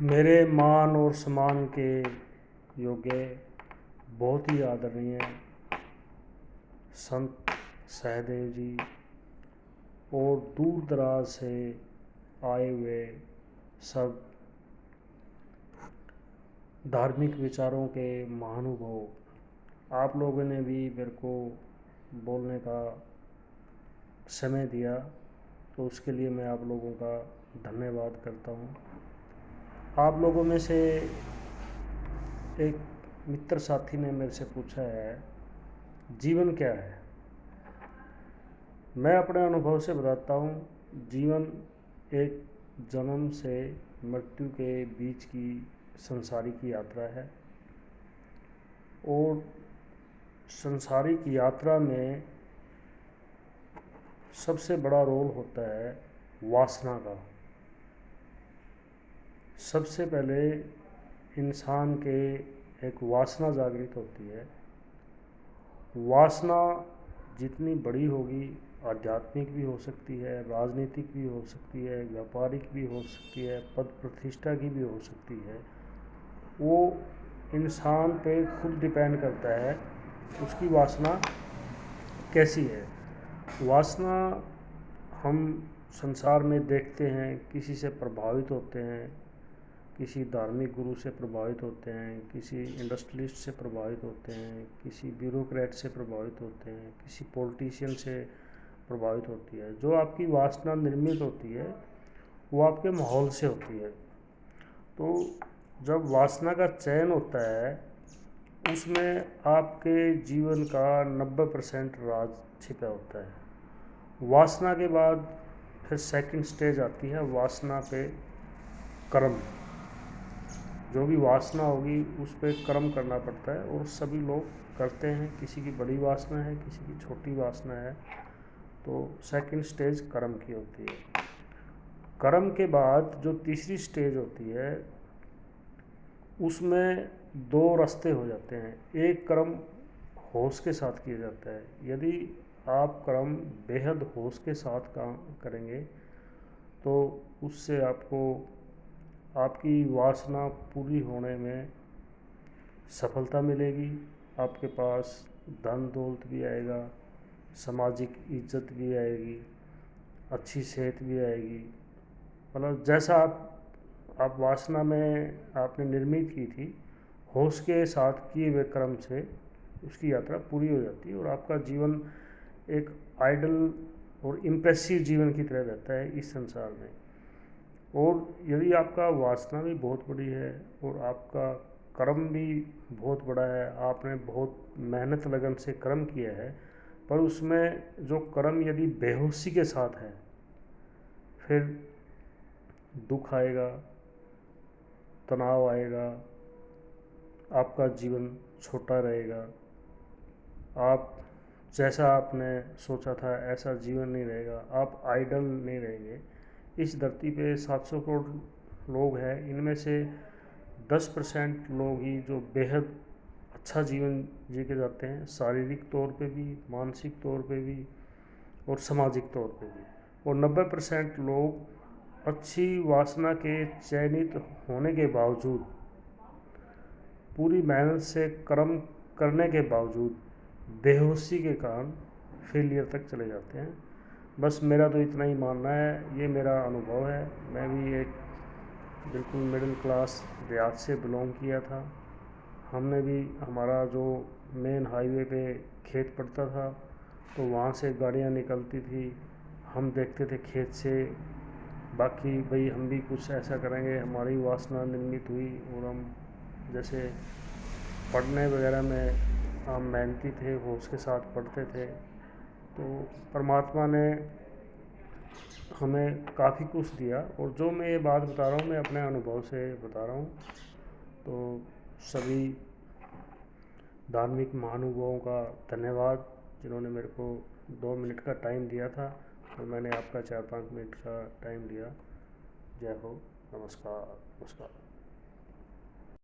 मेरे मान और सम्मान के योग्य बहुत ही आदरणीय संत सहदेव जी और दूर दराज से आए हुए सब धार्मिक विचारों के महानुभव, आप लोगों ने भी मेरे को बोलने का समय दिया, तो उसके लिए मैं आप लोगों का धन्यवाद करता हूँ। आप लोगों में से एक मित्र साथी ने मेरे से पूछा है, जीवन क्या है? मैं अपने अनुभव से बताता हूँ, जीवन एक जन्म से मृत्यु के बीच की संसारिक यात्रा है और संसारिक यात्रा में सबसे बड़ा रोल होता है वासना का। सबसे पहले इंसान के एक वासना जागृत होती है। वासना जितनी बड़ी होगी, आध्यात्मिक भी हो सकती है, राजनीतिक भी हो सकती है, व्यापारिक भी हो सकती है, पद प्रतिष्ठा की भी हो सकती है, वो इंसान पे खुद डिपेंड करता है उसकी वासना कैसी है। वासना हम संसार में देखते हैं, किसी से प्रभावित होते हैं, किसी धार्मिक गुरु से प्रभावित होते हैं, किसी इंडस्ट्रियलिस्ट से प्रभावित होते हैं, किसी ब्यूरोक्रेट से प्रभावित होते हैं, किसी पॉलिटिशियन से प्रभावित होती है। जो आपकी वासना निर्मित होती है वो आपके माहौल से होती है। तो जब वासना का चयन होता है, उसमें आपके जीवन का 90% राज छिपा होता है। वासना के बाद फिर सेकंड स्टेज आती है, वासना पे कर्म। जो भी वासना होगी उस पर कर्म करना पड़ता है और सभी लोग करते हैं। किसी की बड़ी वासना है, किसी की छोटी वासना है, तो सेकंड स्टेज कर्म की होती है। कर्म के बाद जो तीसरी स्टेज होती है, उसमें दो रास्ते हो जाते हैं। एक कर्म होश के साथ किया जाता है। यदि आप कर्म बेहद होश के साथ काम करेंगे तो उससे आपको आपकी वासना पूरी होने में सफलता मिलेगी। आपके पास धन दौलत भी आएगा, सामाजिक इज्जत भी आएगी, अच्छी सेहत भी आएगी। मतलब जैसा आप वासना में आपने निर्मित की थी, होश के साथ किए हुए कर्म से उसकी यात्रा पूरी हो जाती है और आपका जीवन एक आइडल और इम्प्रेसिव जीवन की तरह रहता है इस संसार में। और यदि आपका वासना भी बहुत बड़ी है और आपका कर्म भी बहुत बड़ा है, आपने बहुत मेहनत लगन से कर्म किया है, पर उसमें जो कर्म यदि बेहोशी के साथ है, फिर दुख आएगा, तनाव आएगा, आपका जीवन छोटा रहेगा। आप जैसा आपने सोचा था ऐसा जीवन नहीं रहेगा, आप आइडल नहीं रहेंगे। इस धरती पे 700 करोड़ लोग हैं, इनमें से 10% लोग ही जो बेहद अच्छा जीवन जी के जाते हैं, शारीरिक तौर पे भी, मानसिक तौर पे भी और सामाजिक तौर पे भी। और 90% लोग अच्छी वासना के चयनित होने के बावजूद, पूरी मेहनत से कर्म करने के बावजूद बेहोशी के कारण फेलियर तक चले जाते हैं। बस मेरा तो इतना ही मानना है, ये मेरा अनुभव है। मैं भी एक बिल्कुल मिडिल क्लास देहात से बिलोंग किया था। हमने भी, हमारा जो मेन हाईवे पे खेत पड़ता था, तो वहाँ से गाड़ियाँ निकलती थी, हम देखते थे खेत से। बाकी भाई हम भी कुछ ऐसा करेंगे, हमारी वासना निर्मित हुई और हम जैसे पढ़ने वगैरह में हम मेहनती थे, होश के साथ पढ़ते थे, तो परमात्मा ने हमें काफ़ी कुछ दिया। और जो मैं ये बात बता रहा हूँ, मैं अपने अनुभव से बता रहा हूँ। तो सभी धार्मिक महानुभावों का धन्यवाद, जिन्होंने मेरे को 2 मिनट का टाइम दिया था और मैंने आपका 4-5 मिनट का टाइम दिया। जय हो, नमस्कार, नमस्कार।